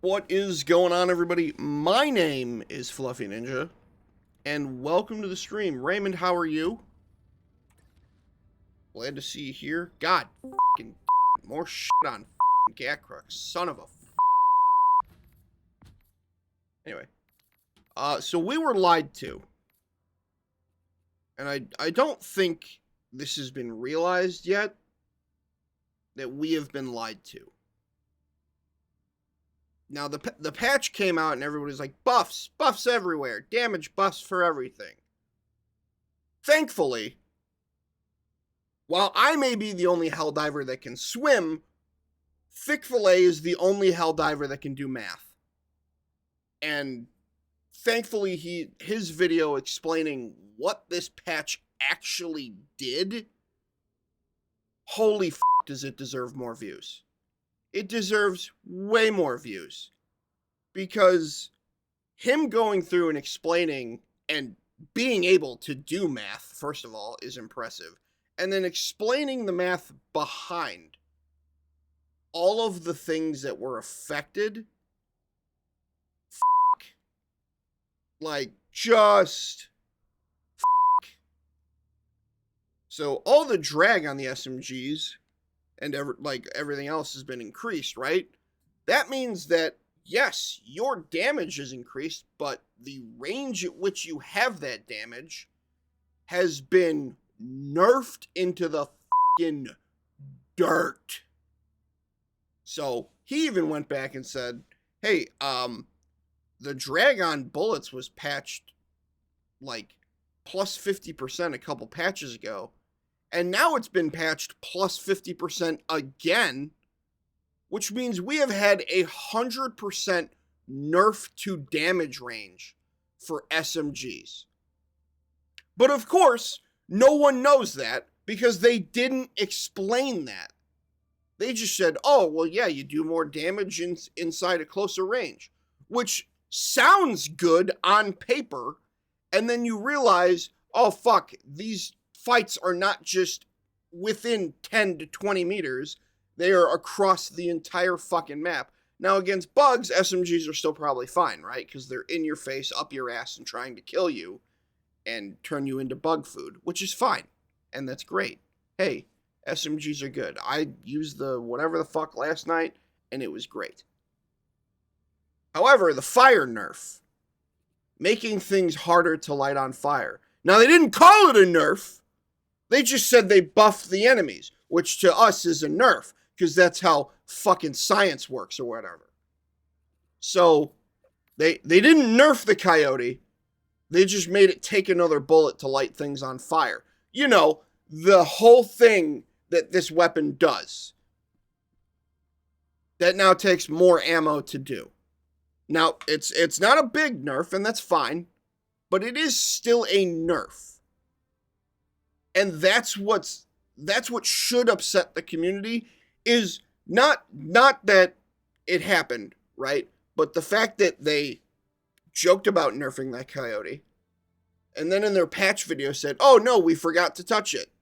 What is going on, everybody? My name is Fluffy Ninja, and welcome to the stream. Raymond, how are you? Glad to see you here. God, fucking more shit on Gatcrux, son of a. Anyway, so we were lied to, and I don't think this has been realized yet that we have been lied to. Now, the patch came out and everybody's like, buffs everywhere, damage buffs for everything. Thankfully, while I may be the only Helldiver that can swim, Thick-Fillet is the only Helldiver that can do math. And thankfully, his video explaining what this patch actually did, holy f*** does it deserve more views. It deserves way more views, because him going through and explaining and being able to do math, first of all, is impressive. And then explaining the math behind all of the things that were affected, like, just So all the drag on the SMGs and everything else has been increased, right? That means that, yes, your damage is increased, but the range at which you have that damage has been nerfed into the fucking dirt. So he even went back and said, hey, the drag on bullets was patched like plus 50% a couple patches ago, and now it's been patched plus 50% again, which means we have had 100% nerf to damage range for SMGs. But of course, no one knows that because they didn't explain that. They just said, oh, well, yeah, you do more damage inside a closer range, which sounds good on paper, and then you realize, oh, fuck, these fights are not just within 10 to 20 meters, they are across the entire fucking map. Now, against bugs, SMGs are still probably fine, right? Because they're in your face, up your ass, and trying to kill you and turn you into bug food, which is fine, and that's great. Hey, SMGs are good. I used the whatever the fuck last night, and it was great. However, the fire nerf, making things harder to light on fire. Now, they didn't call it a nerf. They just said they buffed the enemies, which to us is a nerf, because that's how fucking science works or whatever. So, they didn't nerf the coyote. They just made it take another bullet to light things on fire. You know, the whole thing that this weapon does. That now takes more ammo to do. Now, it's not a big nerf, and that's fine, but it is still a nerf. And that's what should upset the community, is not that it happened, right? But the fact that they joked about nerfing that coyote, and then in their patch video said, oh no, we forgot to touch it.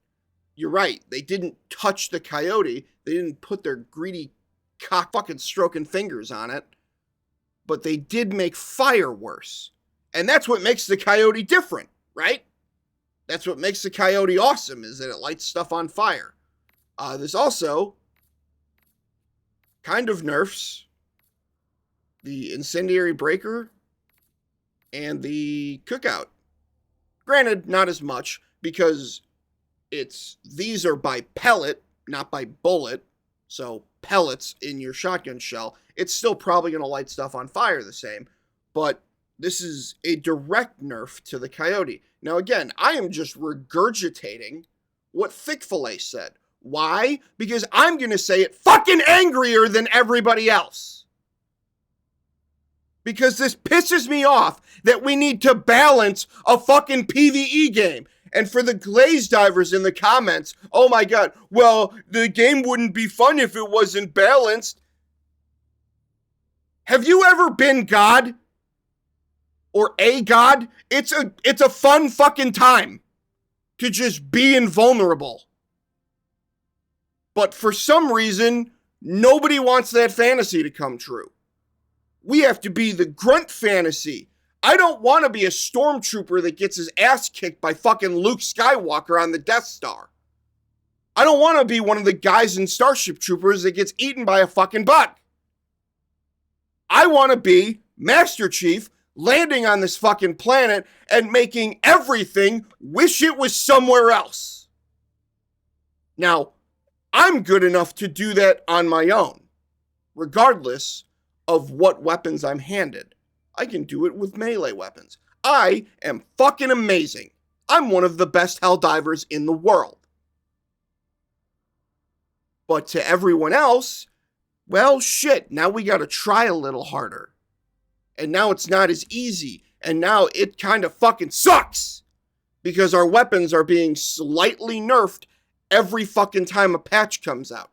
You're right, they didn't touch the coyote, they didn't put their greedy cock fucking stroking fingers on it, but they did make fire worse. And that's what makes the coyote different, right? That's what makes the coyote awesome, is that it lights stuff on fire. This also kind of nerfs the incendiary breaker and the cookout. Granted, not as much, because these are by pellet, not by bullet. So pellets in your shotgun shell, it's still probably going to light stuff on fire the same. But this is a direct nerf to the coyote. Now again, I am just regurgitating what Thick-Fillet said. Why? Because I'm going to say it fucking angrier than everybody else. Because this pisses me off that we need to balance a fucking PvE game. And for the glaze divers in the comments, oh my god, well, the game wouldn't be fun if it wasn't balanced. Have you ever been God? Or a god? It's a fun fucking time to just be invulnerable. But for some reason, nobody wants that fantasy to come true. We have to be the grunt fantasy. I don't want to be a stormtrooper that gets his ass kicked by fucking Luke Skywalker on the Death Star. I don't want to be one of the guys in Starship Troopers that gets eaten by a fucking bug. I want to be Master Chief landing on this fucking planet and making everything wish it was somewhere else. Now, I'm good enough to do that on my own, regardless of what weapons I'm handed. I can do it with melee weapons. I am fucking amazing. I'm one of the best Helldivers in the world. But to everyone else, well, shit, now we gotta try a little harder. And now it's not as easy. And now it kind of fucking sucks. Because our weapons are being slightly nerfed every fucking time a patch comes out.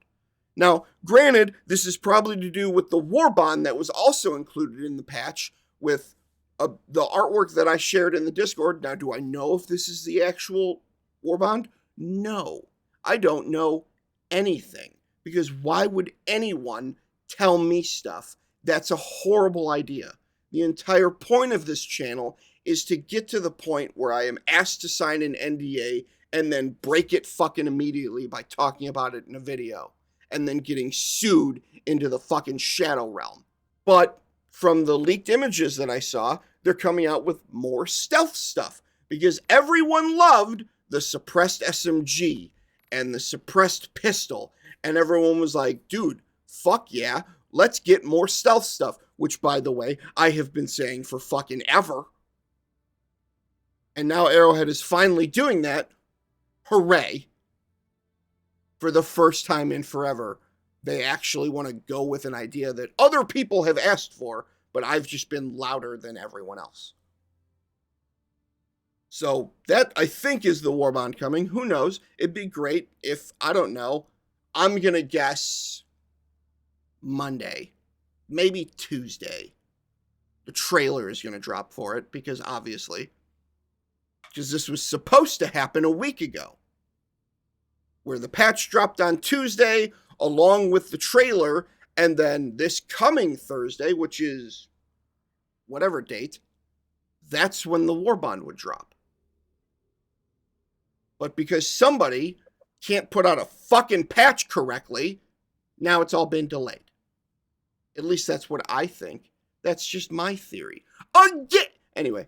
Now, granted, this is probably to do with the Warbond that was also included in the patch with the artwork that I shared in the Discord. Now, do I know if this is the actual Warbond? No. I don't know anything. Because why would anyone tell me stuff? That's a horrible idea. The entire point of this channel is to get to the point where I am asked to sign an NDA and then break it fucking immediately by talking about it in a video. And then getting sued into the fucking shadow realm. But from the leaked images that I saw, they're coming out with more stealth stuff. Because everyone loved the suppressed SMG and the suppressed pistol. And everyone was like, dude, fuck yeah, let's get more stealth stuff. Which, by the way, I have been saying for fucking ever. And now Arrowhead is finally doing that. Hooray. For the first time in forever, they actually want to go with an idea that other people have asked for, but I've just been louder than everyone else. So that, I think, is the Warbond coming. Who knows? It'd be great if, I don't know, I'm going to guess Monday. Maybe Tuesday. The trailer is going to drop for it, because obviously, because this was supposed to happen a week ago. Where the patch dropped on Tuesday, along with the trailer, and then this coming Thursday, which is whatever date, that's when the Warbond would drop. But because somebody can't put out a fucking patch correctly, now it's all been delayed. At least that's what I think. That's just my theory. Anyway,